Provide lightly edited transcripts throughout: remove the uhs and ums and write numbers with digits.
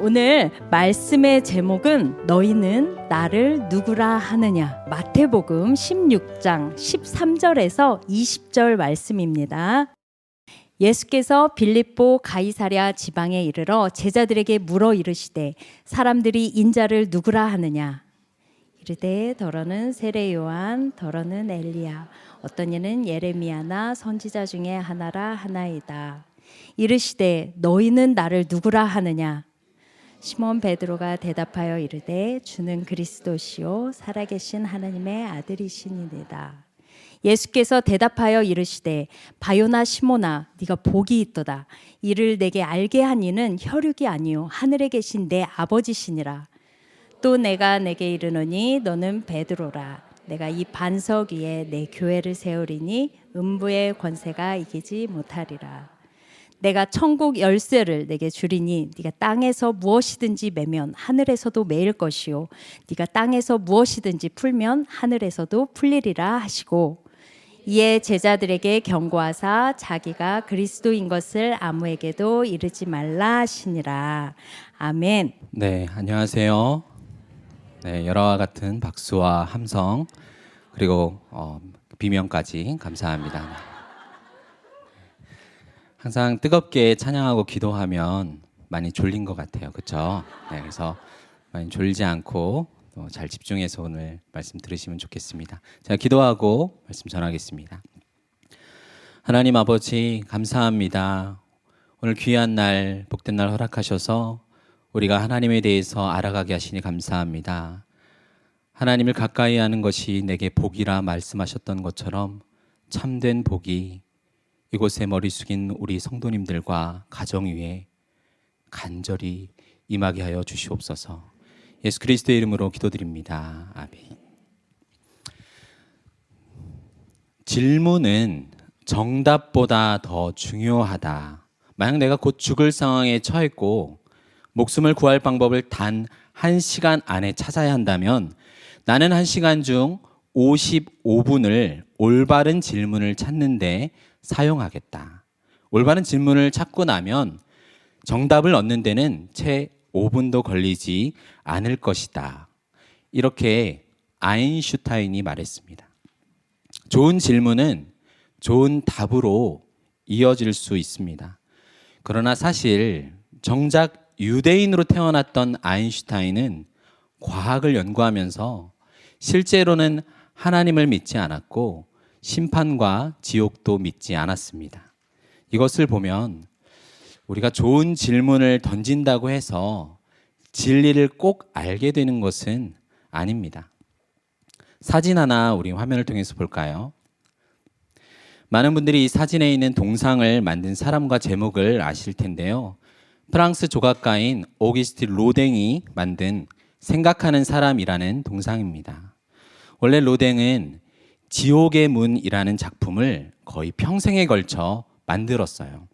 오늘 말씀의 제목은 너희는 나를 누구라 하느냐. 마태복음 16장 13절에서 20절 말씀입니다. 예수께서 빌립보 가이사랴 지방에 이르러 제자들에게 물어 이르시되 사람들이 인자를 누구라 하느냐. 이르되 더러는 세례 요한, 더러는 엘리야, 어떤 이는 예레미야나 선지자 중에 하나라 하나이다. 이르시되 너희는 나를 누구라 하느냐. 시몬 베드로가 대답하여 이르되 주는 그리스도시요 살아계신 하나님의 아들이시니이다. 예수께서 대답하여 이르시되 바요나 시몬아 네가 복이 있도다. 이를 내게 알게 한 이는 혈육이 아니요 하늘에 계신 내 아버지시니라. 또 내가 내게 이르노니 너는 베드로라. 내가 이 반석 위에 내 교회를 세우리니 음부의 권세가 이기지 못하리라. 내가 천국 열쇠를 내게 주리니 네가 땅에서 무엇이든지 매면 하늘에서도 매일 것이요 네가 땅에서 무엇이든지 풀면 하늘에서도 풀리리라 하시고, 이에 제자들에게 경고하사 자기가 그리스도인 것을 아무에게도 이르지 말라 하시니라. 아멘. 네, 안녕하세요. 네, 열화와 같은 박수와 함성 그리고 비명까지 감사합니다. 항상 뜨겁게 찬양하고 기도하면 많이 졸린 것 같아요, 그렇죠? 네, 그래서 많이 졸지 않고 잘 집중해서 오늘 말씀 들으시면 좋겠습니다. 제가 기도하고 말씀 전하겠습니다. 하나님 아버지 감사합니다. 오늘 귀한 날, 복된 날 허락하셔서 우리가 하나님에 대해서 알아가게 하시니 감사합니다. 하나님을 가까이 하는 것이 내게 복이라 말씀하셨던 것처럼 참된 복이 이곳에 머리 숙인 우리 성도님들과 가정 위에 간절히 임하게 하여 주시옵소서. 예수 그리스도의 이름으로 기도드립니다. 아멘. 질문은 정답보다 더 중요하다. 만약 내가 곧 죽을 상황에 처했고 목숨을 구할 방법을 단 1시간 안에 찾아야 한다면 나는 1시간 중 55분을 올바른 질문을 찾는데 사용하겠다. 올바른 질문을 찾고 나면 정답을 얻는 데는 채 5분도 걸리지 않을 것이다. 이렇게 아인슈타인이 말했습니다. 좋은 질문은 좋은 답으로 이어질 수 있습니다. 그러나 사실 정작 유대인으로 태어났던 아인슈타인은 과학을 연구하면서 실제로는 하나님을 믿지 않았고 심판과 지옥도 믿지 않았습니다. 이것을 보면 우리가 좋은 질문을 던진다고 해서 진리를 꼭 알게 되는 것은 아닙니다. 사진 하나 우리 화면을 통해서 볼까요? 많은 분들이 이 사진에 있는 동상을 만든 사람과 제목을 아실 텐데요. 프랑스 조각가인 오기스트 로댕이 만든 생각하는 사람이라는 동상입니다. 원래 로댕은 지옥의 문이라는 작품을 거의 평생에 걸쳐 만들었어요.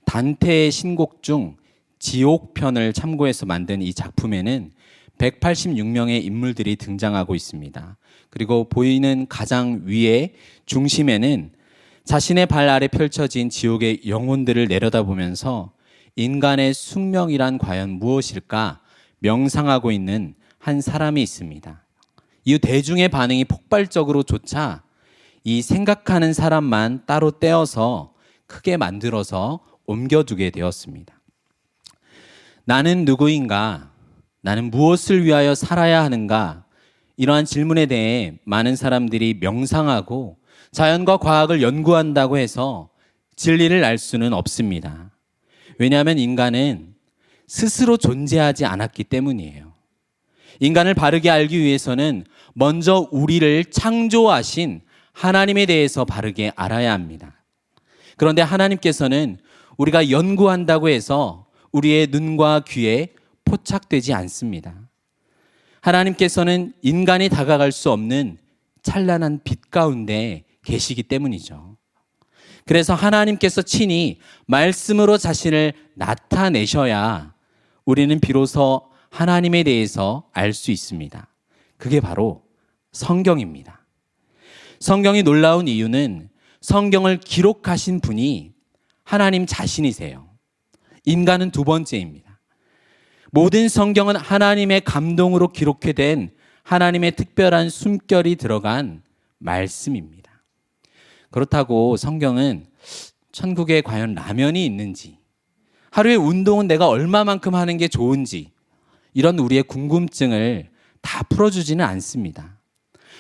단테의 신곡 중 지옥편을 참고해서 만든 이 작품에는 186명의 인물들이 등장하고 있습니다. 그리고 보이는 가장 위에 중심에는 자신의 발 아래 펼쳐진 지옥의 영혼들을 내려다보면서 인간의 숙명이란 과연 무엇일까 명상하고 있는 한 사람이 있습니다. 이후 대중의 반응이 폭발적으로 쫓아 이 생각하는 사람만 따로 떼어서 크게 만들어서 옮겨두게 되었습니다. 나는 누구인가? 나는 무엇을 위하여 살아야 하는가? 이러한 질문에 대해 많은 사람들이 명상하고 자연과 과학을 연구한다고 해서 진리를 알 수는 없습니다. 왜냐하면 인간은 스스로 존재하지 않았기 때문이에요. 인간을 바르게 알기 위해서는 먼저 우리를 창조하신 하나님에 대해서 바르게 알아야 합니다. 그런데 하나님께서는 우리가 연구한다고 해서 우리의 눈과 귀에 포착되지 않습니다. 하나님께서는 인간이 다가갈 수 없는 찬란한 빛 가운데 계시기 때문이죠. 그래서 하나님께서 친히 말씀으로 자신을 나타내셔야 우리는 비로소 하나님에 대해서 알 수 있습니다. 그게 바로 성경입니다. 성경이 놀라운 이유는 성경을 기록하신 분이 하나님 자신이세요. 인간은 두 번째입니다. 모든 성경은 하나님의 감동으로 기록된 하나님의 특별한 숨결이 들어간 말씀입니다. 그렇다고 성경은 천국에 과연 라면이 있는지, 하루에 운동은 내가 얼마만큼 하는 게 좋은지, 이런 우리의 궁금증을 다 풀어주지는 않습니다.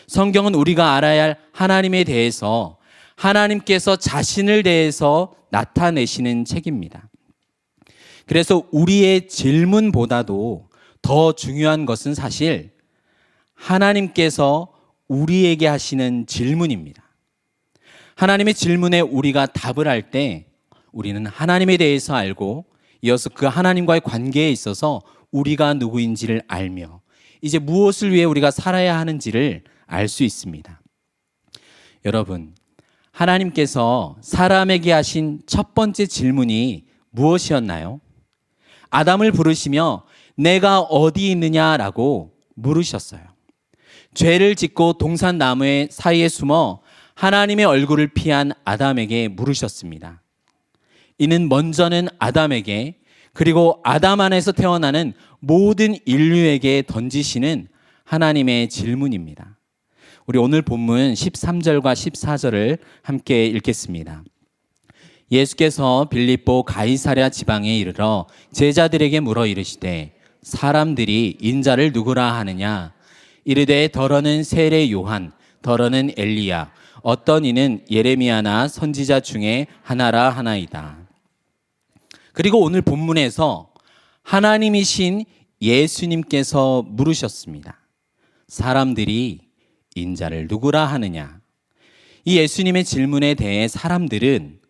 성경은 우리가 알아야 할 하나님에 대해서, 하나님께서 자신을 대해서 나타내시는 책입니다. 그래서 우리의 질문보다도 더 중요한 것은 사실 하나님께서 우리에게 하시는 질문입니다. 하나님의 질문에 우리가 답을 할 때 우리는 하나님에 대해서 알고, 이어서 그 하나님과의 관계에 있어서 우리가 누구인지를 알며 이제 무엇을 위해 우리가 살아야 하는지를 알 수 있습니다. 여러분, 하나님께서 사람에게 하신 첫 번째 질문이 무엇이었나요? 아담을 부르시며 내가 어디 있느냐라고 물으셨어요. 죄를 짓고 동산나무의 사이에 숨어 하나님의 얼굴을 피한 아담에게 물으셨습니다. 이는 먼저는 아담에게, 그리고 아담 안에서 태어나는 모든 인류에게 던지시는 하나님의 질문입니다. 우리 오늘 본문 13절과 14절을 함께 읽겠습니다. 예수께서 빌립보 가이사랴 지방에 이르러 제자들에게 물어 이르시되 사람들이 인자를 누구라 하느냐? 이르되 더러는 세례 요한, 더러는 엘리야, 어떤 이는 예레미야나 선지자 중에 하나라 하나이다. 그리고 오늘 본문에서 하나님이신 예수님께서 물으셨습니다. 사람들이 인자를 누구라 하느냐? 이 예수님의 질문에 대해 사람들이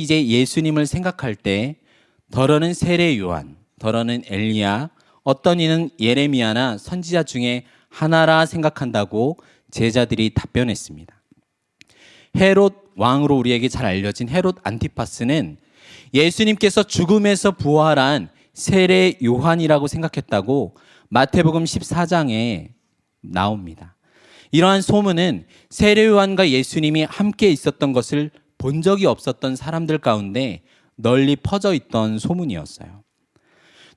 이제 예수님을 생각할 때 더러는 세례 요한, 더러는 엘리야, 어떤 이는 예레미야나 선지자 중에 하나라 생각한다고 제자들이 답변했습니다. 헤롯 왕으로 우리에게 잘 알려진 헤롯 안티파스는 예수님께서 죽음에서 부활한 세례 요한이라고 생각했다고 마태복음 14장에 나옵니다. 이러한 소문은 세례 요한과 예수님이 함께 있었던 것을 본 적이 없었던 사람들 가운데 널리 퍼져 있던 소문이었어요.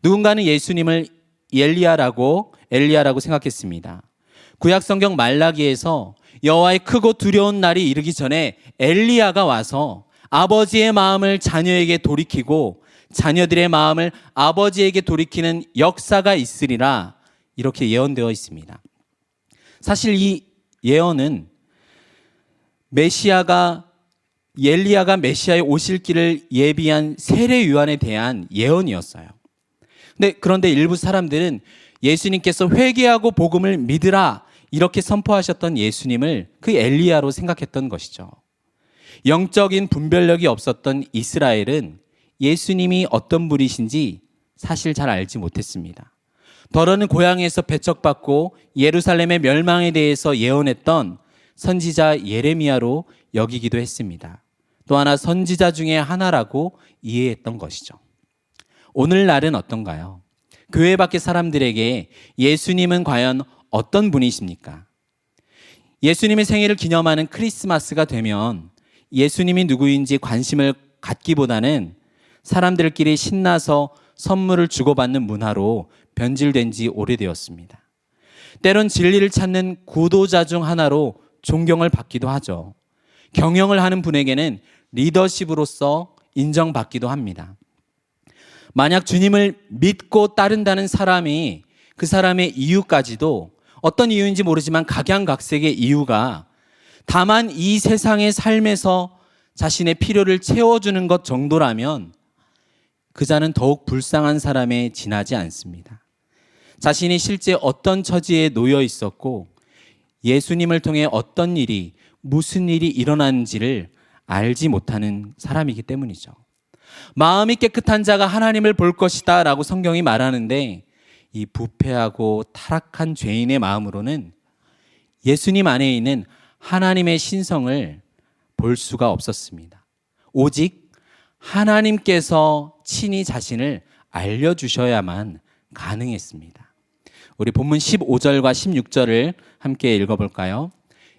누군가는 예수님을 엘리야라고 생각했습니다. 구약 성경 말라기에서 여호와의 크고 두려운 날이 이르기 전에 엘리야가 와서 아버지의 마음을 자녀에게 돌이키고 자녀들의 마음을 아버지에게 돌이키는 역사가 있으리라, 이렇게 예언되어 있습니다. 사실 이 예언은 엘리야가 메시아의 오실 길을 예비한 세례 요한에 대한 예언이었어요. 그런데 일부 사람들은 예수님께서 회개하고 복음을 믿으라 이렇게 선포하셨던 예수님을 그 엘리야로 생각했던 것이죠. 영적인 분별력이 없었던 이스라엘은 예수님이 어떤 분이신지 사실 잘 알지 못했습니다. 더러는 고향에서 배척받고 예루살렘의 멸망에 대해서 예언했던 선지자 예레미야로 여기기도 했습니다. 또 하나 선지자 중에 하나라고 이해했던 것이죠. 오늘날은 어떤가요? 교회 밖의 사람들에게 예수님은 과연 어떤 분이십니까? 예수님의 생일을 기념하는 크리스마스가 되면 예수님이 누구인지 관심을 갖기보다는 사람들끼리 신나서 선물을 주고받는 문화로 변질된 지 오래되었습니다. 때론 진리를 찾는 구도자 중 하나로 존경을 받기도 하죠. 경영을 하는 분에게는 리더십으로서 인정받기도 합니다. 만약 주님을 믿고 따른다는 사람이 그 사람의 이유까지도 어떤 이유인지 모르지만 각양각색의 이유가 다만 이 세상의 삶에서 자신의 필요를 채워주는 것 정도라면 그 자는 더욱 불쌍한 사람에 지나지 않습니다. 자신이 실제 어떤 처지에 놓여 있었고 예수님을 통해 어떤 일이, 무슨 일이 일어나는지를 알지 못하는 사람이기 때문이죠. 마음이 깨끗한 자가 하나님을 볼 것이다 라고 성경이 말하는데 이 부패하고 타락한 죄인의 마음으로는 예수님 안에 있는 하나님의 신성을 볼 수가 없었습니다. 오직 하나님께서 친히 자신을 알려주셔야만 가능했습니다. 우리 본문 15절과 16절을 함께 읽어볼까요?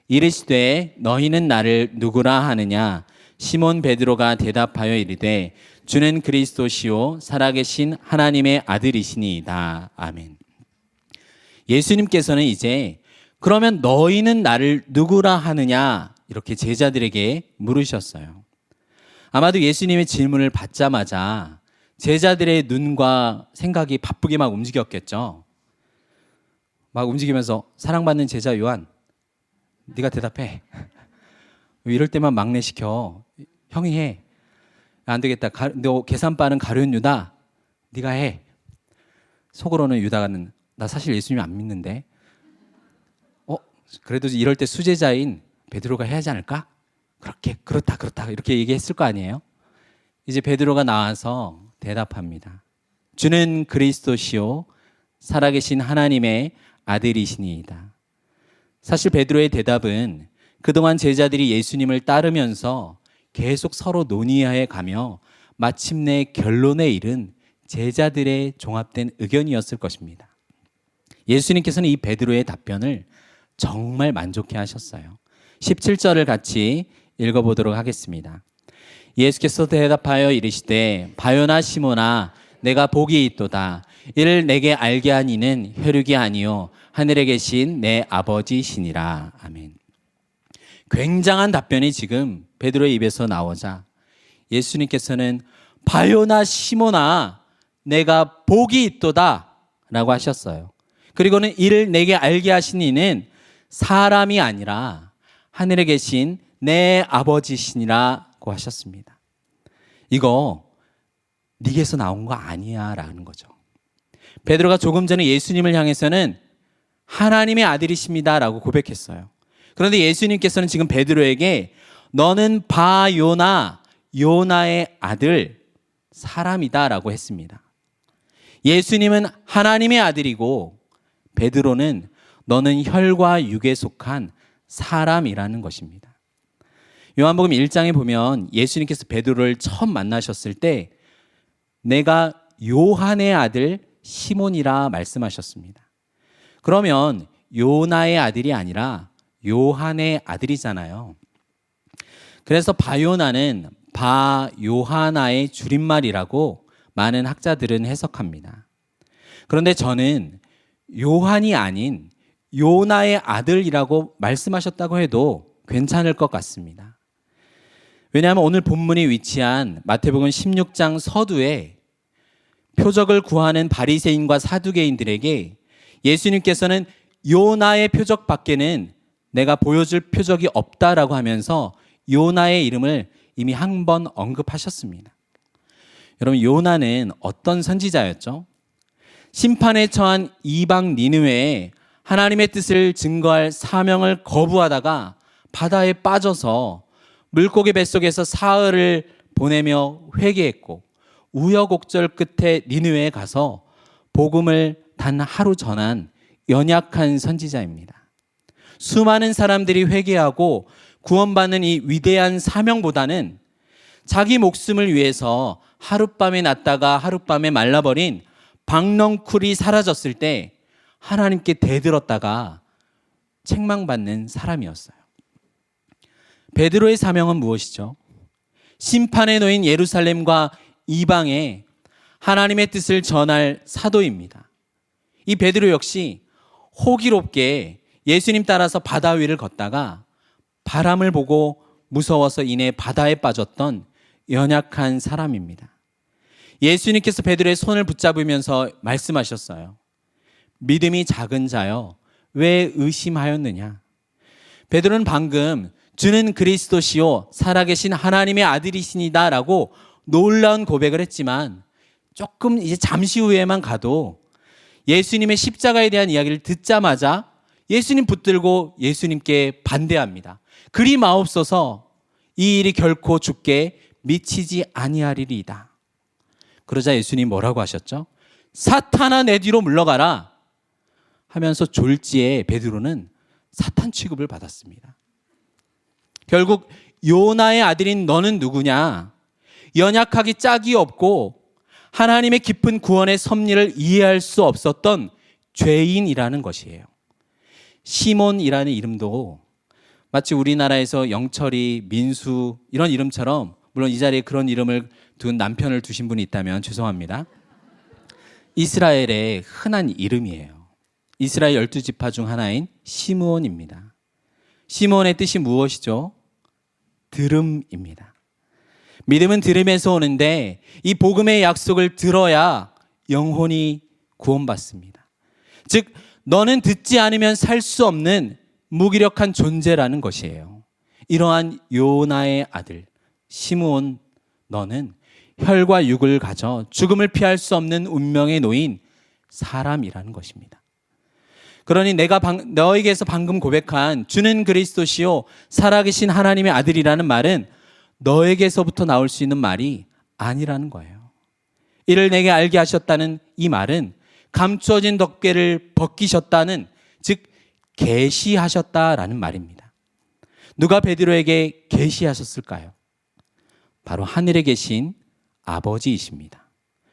이르시되 너희는 나를 누구라 하느냐? 시몬 베드로가 대답하여 이르되 주는 그리스도시요 살아계신 하나님의 아들이시니이다. 아멘. 예수님께서는 이제 그러면 너희는 나를 누구라 하느냐 이렇게 제자들에게 물으셨어요. 아마도 예수님의 질문을 받자마자 제자들의 눈과 생각이 바쁘게 막 움직였겠죠. 막 움직이면서 사랑받는 제자 요한, 네가 대답해. 이럴 때만 막내시켜. 형이 해. 안 되겠다. 너 계산 빠른 가룟 유다, 네가 해. 속으로는 유다는 나 사실 예수님 안 믿는데. 그래도 이럴 때 수제자인 베드로가 해야지 않을까? 그렇다 이렇게 얘기했을 거 아니에요? 이제 베드로가 나와서 대답합니다. 주는 그리스도시요 살아계신 하나님의 아들이시니이다. 사실 베드로의 대답은 그동안 제자들이 예수님을 따르면서 계속 서로 논의해 가며 마침내 결론에 이른 제자들의 종합된 의견이었을 것입니다. 예수님께서는 이 베드로의 답변을 정말 만족해 하셨어요. 17절을 같이 읽어보도록 하겠습니다. 예수께서 대답하여 이르시되 바요나 시몬아 내가 복이 있도다. 이를 내게 알게 한 이는 혈육이 아니요 하늘에 계신 내 아버지시니라. 아멘. 굉장한 답변이 지금 베드로의 입에서 나오자 예수님께서는 바요나 시몬아 내가 복이 있도다 라고 하셨어요. 그리고는 이를 내게 알게 하신 이는 사람이 아니라 하늘에 계신 내 아버지시니라고 하셨습니다. 이거 네게서 나온 거 아니야 라는 거죠. 베드로가 조금 전에 예수님을 향해서는 하나님의 아들이십니다 라고 고백했어요. 그런데 예수님께서는 지금 베드로에게 너는 바요나 요나의 아들 사람이다 라고 했습니다. 예수님은 하나님의 아들이고 베드로는 너는 혈과 육에 속한 사람이라는 것입니다. 요한복음 1장에 보면 예수님께서 베드로를 처음 만나셨을 때 내가 요한의 아들 시몬이라 말씀하셨습니다. 그러면 요나의 아들이 아니라 요한의 아들이잖아요. 그래서 바요나는 바요하나의 줄임말이라고 많은 학자들은 해석합니다. 그런데 저는 요한이 아닌 요나의 아들이라고 말씀하셨다고 해도 괜찮을 것 같습니다. 왜냐하면 오늘 본문이 위치한 마태복음 16장 서두에 표적을 구하는 바리새인과 사두개인들에게 예수님께서는 요나의 표적 밖에는 내가 보여줄 표적이 없다라고 하면서 요나의 이름을 이미 한 번 언급하셨습니다. 여러분, 요나는 어떤 선지자였죠? 심판에 처한 이방 니느웨에 하나님의 뜻을 증거할 사명을 거부하다가 바다에 빠져서 물고기 뱃속에서 사흘을 보내며 회개했고 우여곡절 끝에 니느웨에 가서 복음을 단 하루 전한 연약한 선지자입니다. 수많은 사람들이 회개하고 구원받는 이 위대한 사명보다는 자기 목숨을 위해서 하룻밤에 났다가 하룻밤에 말라버린 박넝쿨이 사라졌을 때 하나님께 대들었다가 책망받는 사람이었어요. 베드로의 사명은 무엇이죠? 심판에 놓인 예루살렘과 이방에 하나님의 뜻을 전할 사도입니다. 이 베드로 역시 호기롭게 예수님 따라서 바다 위를 걷다가 바람을 보고 무서워서 인해 바다에 빠졌던 연약한 사람입니다. 예수님께서 베드로의 손을 붙잡으면서 말씀하셨어요. 믿음이 작은 자여, 왜 의심하였느냐? 베드로는 방금 주는 그리스도시요 살아계신 하나님의 아들이시니다 라고 놀라운 고백을 했지만 조금 이제 잠시 후에만 가도 예수님의 십자가에 대한 이야기를 듣자마자 예수님 붙들고 예수님께 반대합니다. 그리 마옵소서 이 일이 결코 주께 미치지 아니하리이다. 그러자 예수님 뭐라고 하셨죠? 사탄아 내 뒤로 물러가라 하면서 졸지에 베드로는 사탄 취급을 받았습니다. 결국 요나의 아들인 너는 누구냐? 연약하기 짝이 없고 하나님의 깊은 구원의 섭리를 이해할 수 없었던 죄인이라는 것이에요. 시몬이라는 이름도 마치 우리나라에서 영철이, 민수 이런 이름처럼, 물론 이 자리에 그런 이름을 둔 남편을 두신 분이 있다면 죄송합니다. 이스라엘의 흔한 이름이에요. 이스라엘 12지파 중 하나인 시므온입니다. 시므온의 뜻이 무엇이죠? 들음입니다. 믿음은 들음에서 오는데 이 복음의 약속을 들어야 영혼이 구원받습니다. 즉 너는 듣지 않으면 살 수 없는 무기력한 존재라는 것이에요. 이러한 요나의 아들 시므온, 너는 혈과 육을 가져 죽음을 피할 수 없는 운명에 놓인 사람이라는 것입니다. 그러니 내가 너에게서 방금 고백한 주는 그리스도시요 살아계신 하나님의 아들이라는 말은 너에게서부터 나올 수 있는 말이 아니라는 거예요. 이를 내게 알게 하셨다는 이 말은 감추어진 덮개를 벗기셨다는, 즉 계시하셨다라는 말입니다. 누가 베드로에게 계시하셨을까요? 바로 하늘에 계신 아버지이십니다.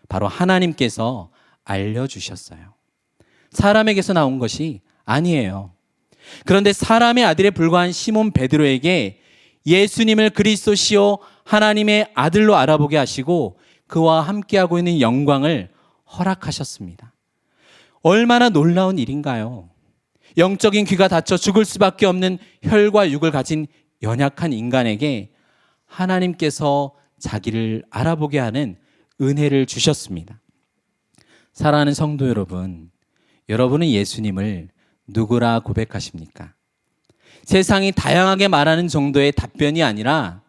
바로 하나님께서 알려주셨어요. 사람에게서 나온 것이 아니에요. 그런데 사람의 아들에 불과한 시몬 베드로에게 예수님을 그리스도시요 하나님의 아들로 알아보게 하시고 그와 함께하고 있는 영광을 허락하셨습니다. 얼마나 놀라운 일인가요? 영적인 귀가 닫혀 죽을 수밖에 없는 혈과 육을 가진 연약한 인간에게 하나님께서 자기를 알아보게 하는 은혜를 주셨습니다. 사랑하는 성도 여러분, 여러분은 예수님을 누구라 고백하십니까? 세상이 다양하게 말하는 정도의 답변이 아니라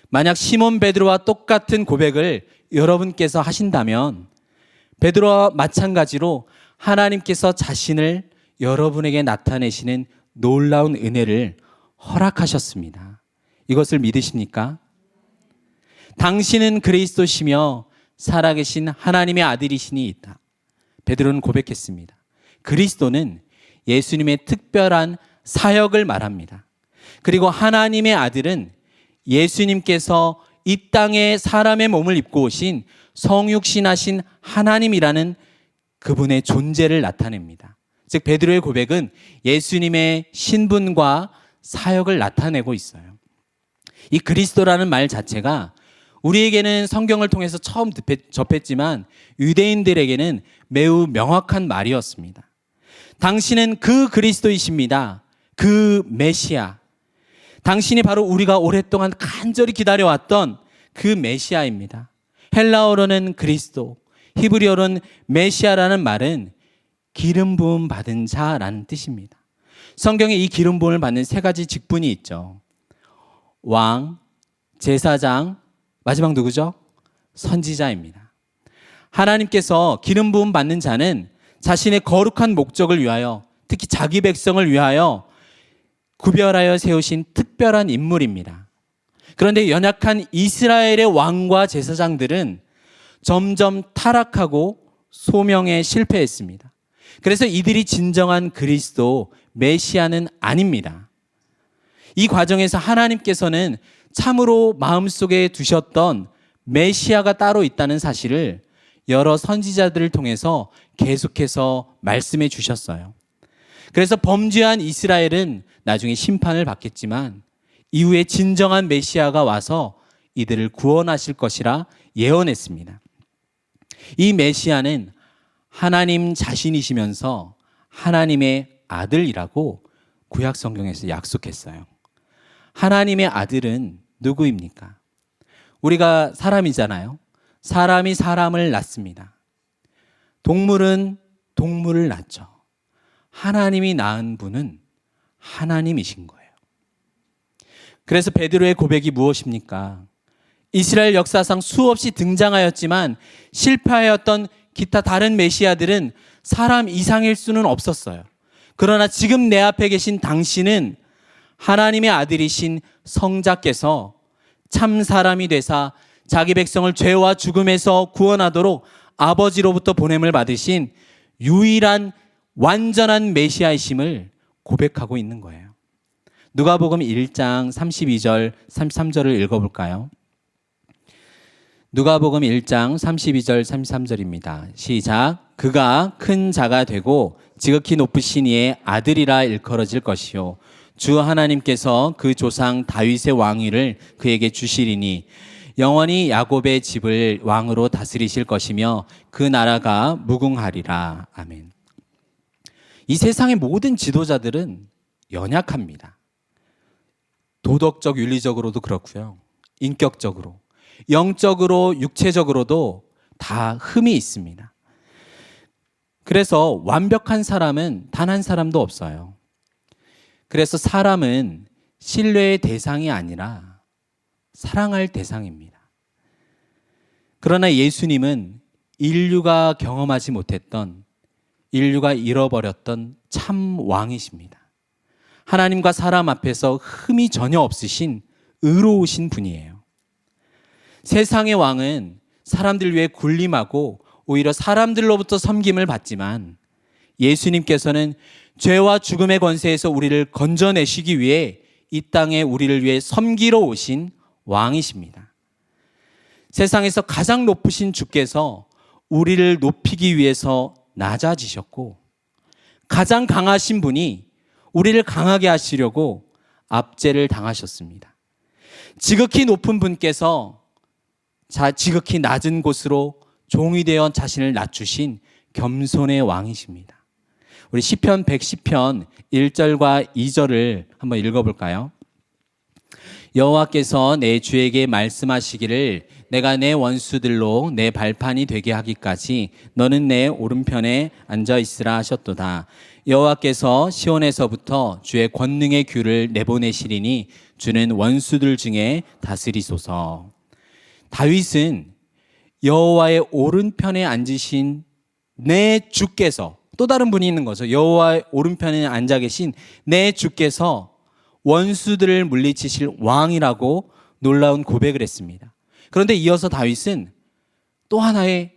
만약 시몬 베드로와 똑같은 고백을 여러분께서 하신다면 베드로와 마찬가지로 하나님께서 자신을 여러분에게 나타내시는 놀라운 은혜를 허락하셨습니다. 이것을 믿으십니까? 당신은 그리스도시며 살아계신 하나님의 아들이시니 있다. 베드로는 고백했습니다. 그리스도는 예수님의 특별한 사역을 말합니다. 그리고 하나님의 아들은 예수님께서 이 땅에 사람의 몸을 입고 오신 성육신하신 하나님이라는 그분의 존재를 나타냅니다. 즉 베드로의 고백은 예수님의 신분과 사역을 나타내고 있어요. 이 그리스도라는 말 자체가 우리에게는 성경을 통해서 처음 접했지만 유대인들에게는 매우 명확한 말이었습니다. 당신은 그 그리스도이십니다. 그 메시아. 당신이 바로 우리가 오랫동안 간절히 기다려왔던 그 메시아입니다. 헬라어로는 그리스도, 히브리어로는 메시아라는 말은 기름 부음 받은 자라는 뜻입니다. 성경에 이 기름 부음을 받는 세 가지 직분이 있죠. 왕, 제사장, 마지막 누구죠? 선지자입니다. 하나님께서 기름 부음 받는 자는 자신의 거룩한 목적을 위하여, 특히 자기 백성을 위하여 구별하여 세우신 특별한 인물입니다. 그런데 연약한 이스라엘의 왕과 제사장들은 점점 타락하고 소명에 실패했습니다. 그래서 이들이 진정한 그리스도 메시아는 아닙니다. 이 과정에서 하나님께서는 참으로 마음속에 두셨던 메시아가 따로 있다는 사실을 여러 선지자들을 통해서 계속해서 말씀해 주셨어요. 그래서 범죄한 이스라엘은 나중에 심판을 받겠지만 이후에 진정한 메시아가 와서 이들을 구원하실 것이라 예언했습니다. 이 메시아는 하나님 자신이시면서 하나님의 아들이라고 구약 성경에서 약속했어요. 하나님의 아들은 누구입니까? 우리가 사람이잖아요. 사람이 사람을 낳습니다. 동물은 동물을 낳죠. 하나님이 낳은 분은 하나님이신 거예요. 그래서 베드로의 고백이 무엇입니까? 이스라엘 역사상 수없이 등장하였지만 실패하였던 기타 다른 메시아들은 사람 이상일 수는 없었어요. 그러나 지금 내 앞에 계신 당신은 하나님의 아들이신 성자께서 참 사람이 되사 자기 백성을 죄와 죽음에서 구원하도록 아버지로부터 보냄을 받으신 유일한 완전한 메시아이심을 고백하고 있는 거예요. 누가복음 1장 32절 33절을 읽어볼까요? 누가복음 1장 32절 33절입니다. 시작. 그가 큰 자가 되고 지극히 높으신 이의 아들이라 일컬어질 것이요 주 하나님께서 그 조상 다윗의 왕위를 그에게 주시리니 영원히 야곱의 집을 왕으로 다스리실 것이며 그 나라가 무궁하리라. 아멘. 이 세상의 모든 지도자들은 연약합니다. 도덕적, 윤리적으로도 그렇고요. 인격적으로, 영적으로, 육체적으로도 다 흠이 있습니다. 그래서 완벽한 사람은 단 한 사람도 없어요. 그래서 사람은 신뢰의 대상이 아니라 사랑할 대상입니다. 그러나 예수님은 인류가 경험하지 못했던, 인류가 잃어버렸던 참 왕이십니다. 하나님과 사람 앞에서 흠이 전혀 없으신 의로우신 분이에요. 세상의 왕은 사람들 위해 군림하고 오히려 사람들로부터 섬김을 받지만 예수님께서는 죄와 죽음의 권세에서 우리를 건져내시기 위해 이 땅에 우리를 위해 섬기러 오신 왕이십니다. 세상에서 가장 높으신 주께서 우리를 높이기 위해서 낮아지셨고 가장 강하신 분이 우리를 강하게 하시려고 압제를 당하셨습니다. 지극히 높은 분께서 지극히 낮은 곳으로 종이 되어 자신을 낮추신 겸손의 왕이십니다. 우리 시편 110편 1절과 2절을 한번 읽어볼까요? 여호와께서 내 주에게 말씀하시기를 내가 내 원수들로 내 발판이 되게 하기까지 너는 내 오른편에 앉아 있으라 하셨도다. 여호와께서 시온에서부터 주의 권능의 귤을 내보내시리니 주는 원수들 중에 다스리소서. 다윗은 여호와의 오른편에 앉으신 내 주께서, 또 다른 분이 있는 거죠. 여호와의 오른편에 앉아 계신 내 주께서 원수들을 물리치실 왕이라고 놀라운 고백을 했습니다. 그런데 이어서 다윗은 또 하나의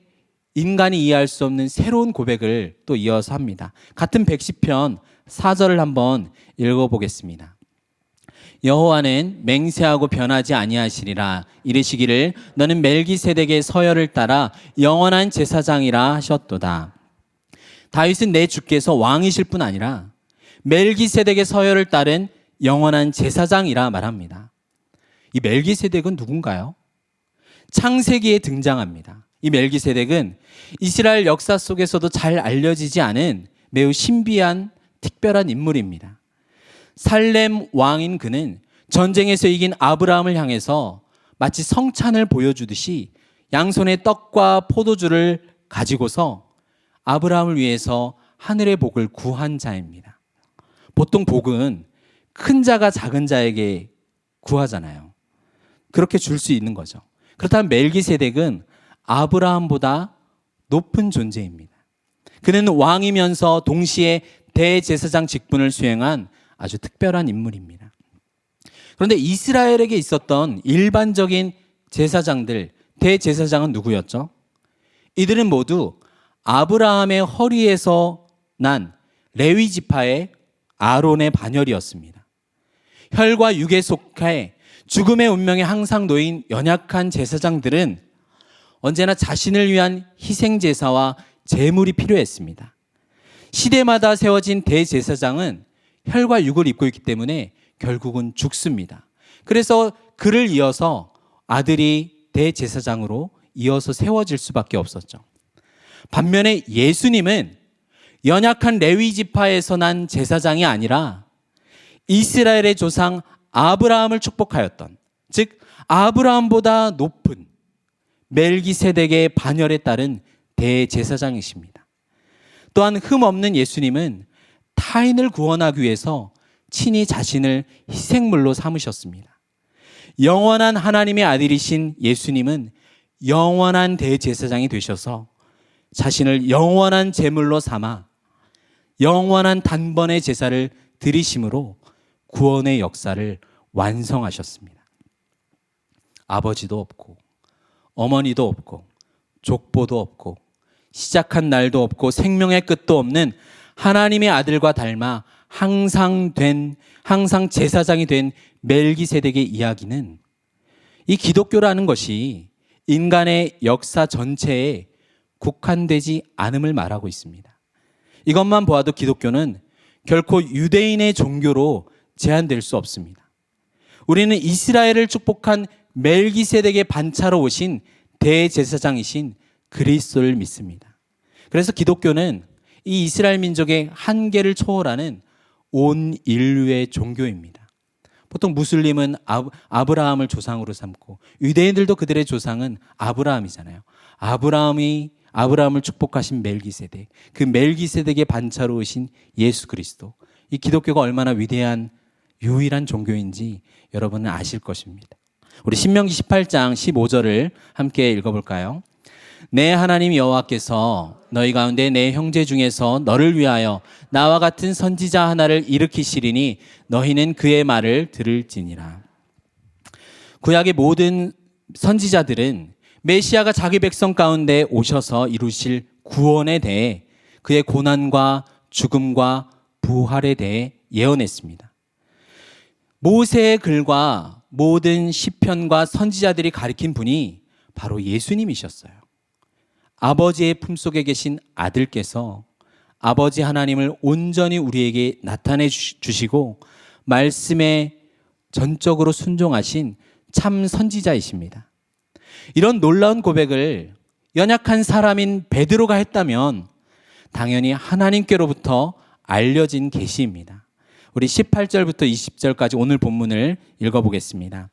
인간이 이해할 수 없는 새로운 고백을 또 이어서 합니다. 같은 110편 4절을 한번 읽어보겠습니다. 여호와는 맹세하고 변하지 아니하시리라. 이르시기를 너는 멜기세덱의 서열을 따라 영원한 제사장이라 하셨도다. 다윗은 내 주께서 왕이실 뿐 아니라 멜기세덱의 서열을 따른 영원한 제사장이라 말합니다. 이 멜기세덱은 누군가요? 창세기에 등장합니다. 이 멜기세덱은 이스라엘 역사 속에서도 잘 알려지지 않은 매우 신비한 특별한 인물입니다. 살렘 왕인 그는 전쟁에서 이긴 아브라함을 향해서 마치 성찬을 보여주듯이 양손에 떡과 포도주를 가지고서 아브라함을 위해서 하늘의 복을 구한 자입니다. 보통 복은 큰 자가 작은 자에게 구하잖아요. 그렇게 줄 수 있는 거죠. 그렇다면 멜기세덱은 아브라함보다 높은 존재입니다. 그는 왕이면서 동시에 대제사장 직분을 수행한 아주 특별한 인물입니다. 그런데 이스라엘에게 있었던 일반적인 제사장들, 대제사장은 누구였죠? 이들은 모두 아브라함의 허리에서 난 레위 지파의 아론의 반열이었습니다. 혈과 육에 속해 죽음의 운명에 항상 놓인 연약한 제사장들은 언제나 자신을 위한 희생제사와 제물이 필요했습니다. 시대마다 세워진 대제사장은 혈과 육을 입고 있기 때문에 결국은 죽습니다. 그래서 그를 이어서 아들이 대제사장으로 이어서 세워질 수밖에 없었죠. 반면에 예수님은 연약한 레위 지파에서 난 제사장이 아니라 이스라엘의 조상 아브라함을 축복하였던, 즉 아브라함보다 높은 멜기세덱의 반열에 따른 대제사장이십니다. 또한 흠없는 예수님은 타인을 구원하기 위해서 친히 자신을 희생물로 삼으셨습니다. 영원한 하나님의 아들이신 예수님은 영원한 대제사장이 되셔서 자신을 영원한 제물로 삼아 영원한 단번의 제사를 드리심으로 구원의 역사를 완성하셨습니다. 아버지도 없고 어머니도 없고 족보도 없고 시작한 날도 없고 생명의 끝도 없는 하나님의 아들과 닮아 항상 제사장이 된 멜기세덱의 이야기는 이 기독교라는 것이 인간의 역사 전체에 국한되지 않음을 말하고 있습니다. 이것만 보아도 기독교는 결코 유대인의 종교로 제한될 수 없습니다. 우리는 이스라엘을 축복한 멜기세덱의 반차로 오신 대제사장이신 그리스도를 믿습니다. 그래서 기독교는 이 이스라엘 민족의 한계를 초월하는 온 인류의 종교입니다. 보통 무슬림은 아브라함을 조상으로 삼고 유대인들도 그들의 조상은 아브라함이잖아요. 아브라함을 축복하신 멜기세덱, 그 멜기세덱의 반차로 오신 예수 그리스도. 이 기독교가 얼마나 위대한 유일한 종교인지 여러분은 아실 것입니다. 우리 신명기 18장 15절을 함께 읽어볼까요? 내 하나님 여호와께서 너희 가운데 내 형제 중에서 너를 위하여 나와 같은 선지자 하나를 일으키시리니 너희는 그의 말을 들을지니라. 구약의 모든 선지자들은 메시아가 자기 백성 가운데 오셔서 이루실 구원에 대해 그의 고난과 죽음과 부활에 대해 예언했습니다. 모세의 글과 모든 시편과 선지자들이 가리킨 분이 바로 예수님이셨어요. 아버지의 품속에 계신 아들께서 아버지 하나님을 온전히 우리에게 나타내 주시고 말씀에 전적으로 순종하신 참 선지자이십니다. 이런 놀라운 고백을 연약한 사람인 베드로가 했다면 당연히 하나님께로부터 알려진 계시입니다. 우리 18절부터 20절까지 오늘 본문을 읽어보겠습니다.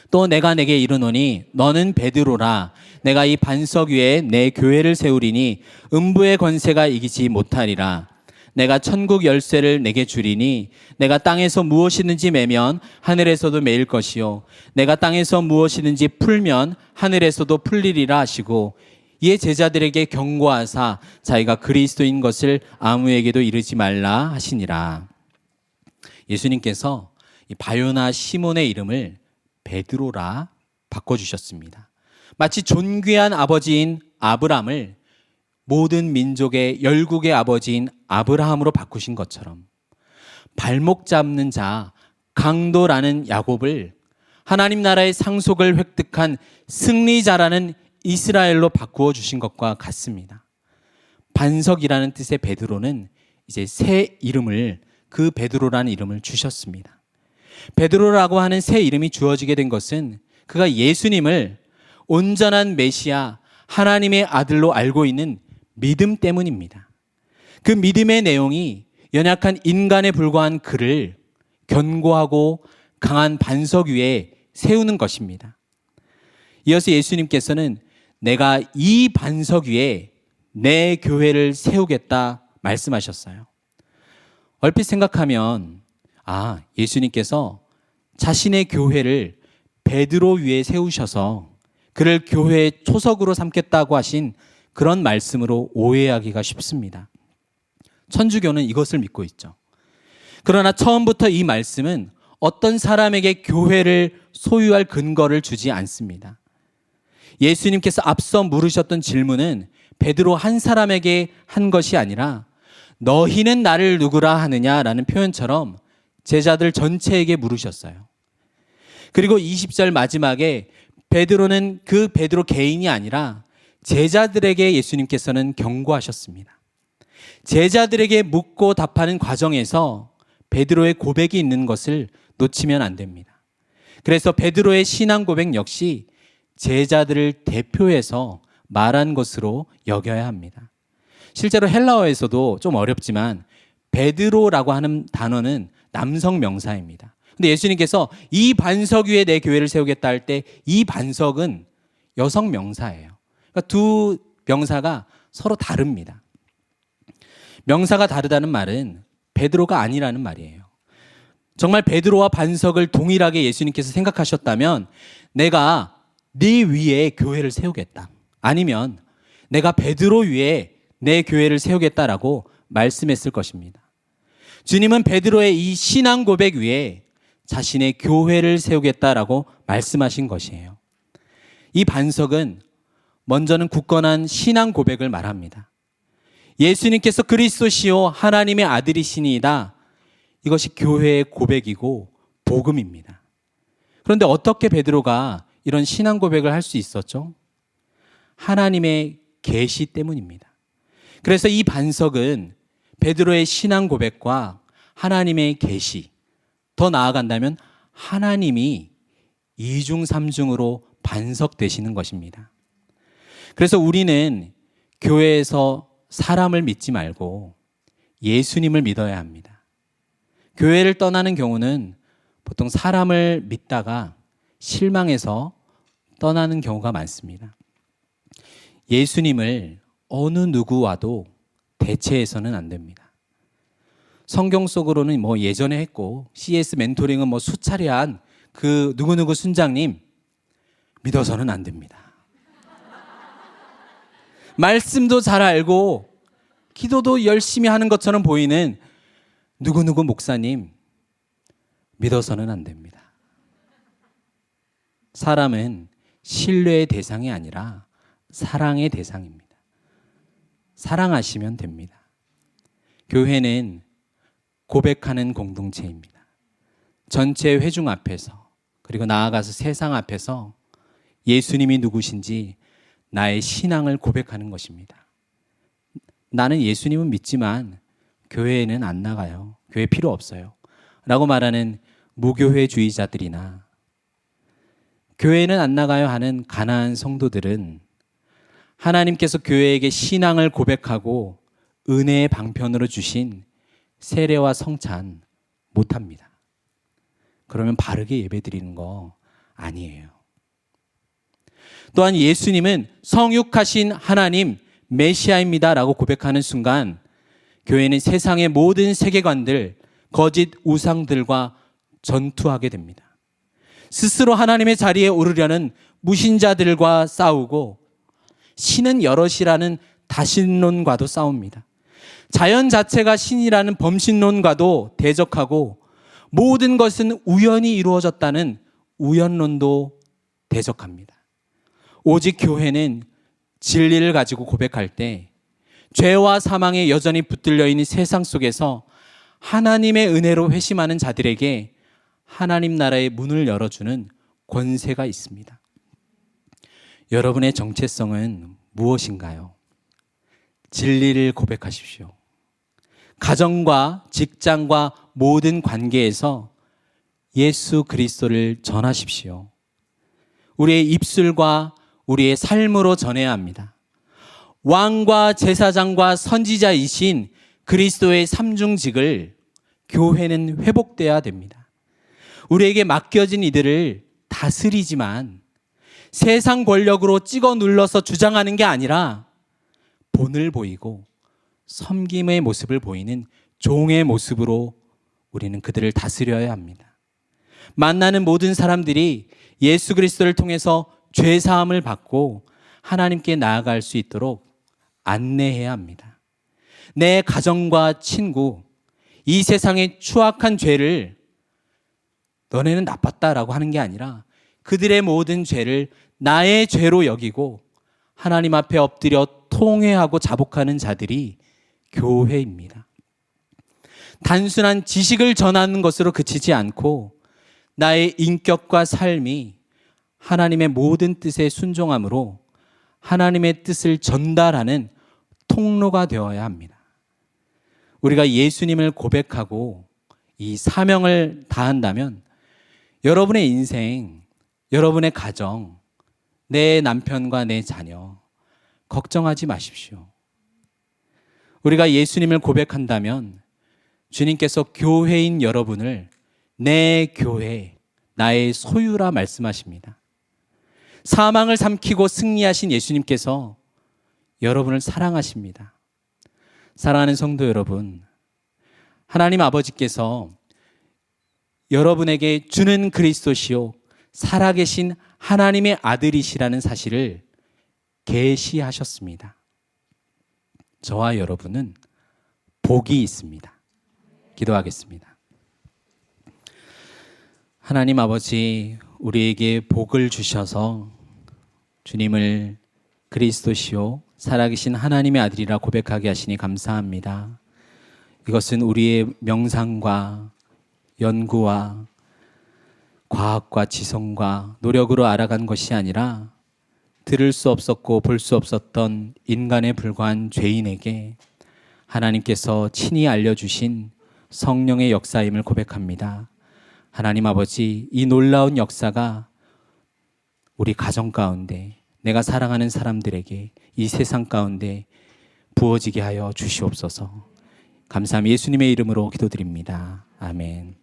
또 내가 내게 이르노니 너는 베드로라. 내가 이 반석 위에 내 교회를 세우리니 음부의 권세가 이기지 못하리라. 내가 천국 열쇠를 내게 주리니 내가 땅에서 무엇이든지 매면 하늘에서도 매일 것이요 내가 땅에서 무엇이든지 풀면 하늘에서도 풀리리라 하시고 이에 제자들에게 경고하사 자기가 그리스도인 것을 아무에게도 이르지 말라 하시니라. 예수님께서 이 바요나 시몬의 이름을 베드로라 바꿔주셨습니다. 마치 존귀한 아버지인 아브람을 모든 민족의 열국의 아버지인 아브라함으로 바꾸신 것처럼 발목 잡는 자 강도라는 야곱을 하나님 나라의 상속을 획득한 승리자라는 이스라엘로 바꾸어 주신 것과 같습니다. 반석이라는 뜻의 베드로는 이제 새 이름을 그 베드로라는 이름을 주셨습니다. 베드로라고 하는 새 이름이 주어지게 된 것은 그가 예수님을 온전한 메시아 하나님의 아들로 알고 있는 믿음 때문입니다. 그 믿음의 내용이 연약한 인간에 불과한 그를 견고하고 강한 반석 위에 세우는 것입니다. 이어서 예수님께서는 내가 이 반석 위에 내 교회를 세우겠다 말씀하셨어요. 얼핏 생각하면 예수님께서 자신의 교회를 베드로 위에 세우셔서 그를 교회의 초석으로 삼겠다고 하신 그런 말씀으로 오해하기가 쉽습니다. 천주교는 이것을 믿고 있죠. 그러나 처음부터 이 말씀은 어떤 사람에게 교회를 소유할 근거를 주지 않습니다. 예수님께서 앞서 물으셨던 질문은 베드로 한 사람에게 한 것이 아니라 너희는 나를 누구라 하느냐라는 표현처럼 제자들 전체에게 물으셨어요. 그리고 20절 마지막에 베드로는 그 베드로 개인이 아니라 제자들에게 예수님께서는 경고하셨습니다. 제자들에게 묻고 답하는 과정에서 베드로의 고백이 있는 것을 놓치면 안 됩니다. 그래서 베드로의 신앙 고백 역시 제자들을 대표해서 말한 것으로 여겨야 합니다. 실제로 헬라어에서도 좀 어렵지만 베드로라고 하는 단어는 남성 명사입니다. 근데 예수님께서 이 반석 위에 내 교회를 세우겠다 할 때 이 반석은 여성 명사예요. 그러니까 두 명사가 서로 다릅니다. 명사가 다르다는 말은 베드로가 아니라는 말이에요. 정말 베드로와 반석을 동일하게 예수님께서 생각하셨다면 내가 네 위에 교회를 세우겠다. 아니면 내가 베드로 위에 내 교회를 세우겠다라고 말씀했을 것입니다. 주님은 베드로의 이 신앙 고백 위에 자신의 교회를 세우겠다라고 말씀하신 것이에요. 이 반석은 먼저는 굳건한 신앙 고백을 말합니다. 예수님께서 그리스도시요 하나님의 아들이시니이다. 이것이 교회의 고백이고 복음입니다. 그런데 어떻게 베드로가 이런 신앙 고백을 할 수 있었죠? 하나님의 계시 때문입니다. 그래서 이 반석은 베드로의 신앙 고백과 하나님의 계시, 더 나아간다면 하나님이 이중삼중으로 반석되시는 것입니다. 그래서 우리는 교회에서 사람을 믿지 말고 예수님을 믿어야 합니다. 교회를 떠나는 경우는 보통 사람을 믿다가 실망해서 떠나는 경우가 많습니다. 예수님을 어느 누구와도 대체해서는 안 됩니다. 성경 속으로는 뭐 예전에 했고 CS 멘토링은 뭐 수차례 한 그 누구누구 순장님 믿어서는 안 됩니다. 말씀도 잘 알고 기도도 열심히 하는 것처럼 보이는 누구누구 목사님 믿어서는 안 됩니다. 사람은 신뢰의 대상이 아니라 사랑의 대상입니다. 사랑하시면 됩니다. 교회는 고백하는 공동체입니다. 전체 회중 앞에서 그리고 나아가서 세상 앞에서 예수님이 누구신지 나의 신앙을 고백하는 것입니다. 나는 예수님은 믿지만 교회에는 안 나가요. 교회 필요 없어요. 라고 말하는 무교회주의자들이나 교회는 안 나가요 하는 가난한 성도들은 하나님께서 교회에게 신앙을 고백하고 은혜의 방편으로 주신 세례와 성찬 못합니다. 그러면 바르게 예배드리는 거 아니에요. 또한 예수님은 성육하신 하나님 메시아입니다 라고 고백하는 순간 교회는 세상의 모든 세계관들, 거짓 우상들과 전투하게 됩니다. 스스로 하나님의 자리에 오르려는 무신자들과 싸우고 신은 여럿이라는 다신론과도 싸웁니다. 자연 자체가 신이라는 범신론과도 대적하고 모든 것은 우연히 이루어졌다는 우연론도 대적합니다. 오직 교회는 진리를 가지고 고백할 때 죄와 사망에 여전히 붙들려 있는 세상 속에서 하나님의 은혜로 회심하는 자들에게 하나님 나라의 문을 열어주는 권세가 있습니다. 여러분의 정체성은 무엇인가요? 진리를 고백하십시오. 가정과 직장과 모든 관계에서 예수 그리스도를 전하십시오. 우리의 입술과 우리의 삶으로 전해야 합니다. 왕과 제사장과 선지자이신 그리스도의 삼중직을 교회는 회복돼야 됩니다. 우리에게 맡겨진 이들을 다스리지만 세상 권력으로 찍어 눌러서 주장하는 게 아니라 본을 보이고 섬김의 모습을 보이는 종의 모습으로 우리는 그들을 다스려야 합니다. 만나는 모든 사람들이 예수 그리스도를 통해서 죄 사함을 받고 하나님께 나아갈 수 있도록 안내해야 합니다. 내 가정과 친구, 이 세상의 추악한 죄를 너네는 나빴다라고 하는 게 아니라 그들의 모든 죄를 나의 죄로 여기고 하나님 앞에 엎드려 통회하고 자복하는 자들이 교회입니다. 단순한 지식을 전하는 것으로 그치지 않고 나의 인격과 삶이 하나님의 모든 뜻에 순종함으로 하나님의 뜻을 전달하는 통로가 되어야 합니다. 우리가 예수님을 고백하고 이 사명을 다한다면 여러분의 인생, 여러분의 가정, 내 남편과 내 자녀 걱정하지 마십시오. 우리가 예수님을 고백한다면 주님께서 교회인 여러분을 내 교회, 나의 소유라 말씀하십니다. 사망을 삼키고 승리하신 예수님께서 여러분을 사랑하십니다. 사랑하는 성도 여러분, 하나님 아버지께서 여러분에게 주는 그리스도시요 살아계신 하나님의 아들이시라는 사실을 계시하셨습니다. 저와 여러분은 복이 있습니다. 기도하겠습니다. 하나님 아버지, 우리에게 복을 주셔서 주님을 그리스도시요 살아계신 하나님의 아들이라 고백하게 하시니 감사합니다. 이것은 우리의 명상과 연구와 과학과 지성과 노력으로 알아간 것이 아니라 들을 수 없었고 볼 수 없었던 인간에 불과한 죄인에게 하나님께서 친히 알려주신 성령의 역사임을 고백합니다. 하나님 아버지, 이 놀라운 역사가 우리 가정 가운데, 내가 사랑하는 사람들에게, 이 세상 가운데 부어지게 하여 주시옵소서. 감사함 예수님의 이름으로 기도드립니다. 아멘.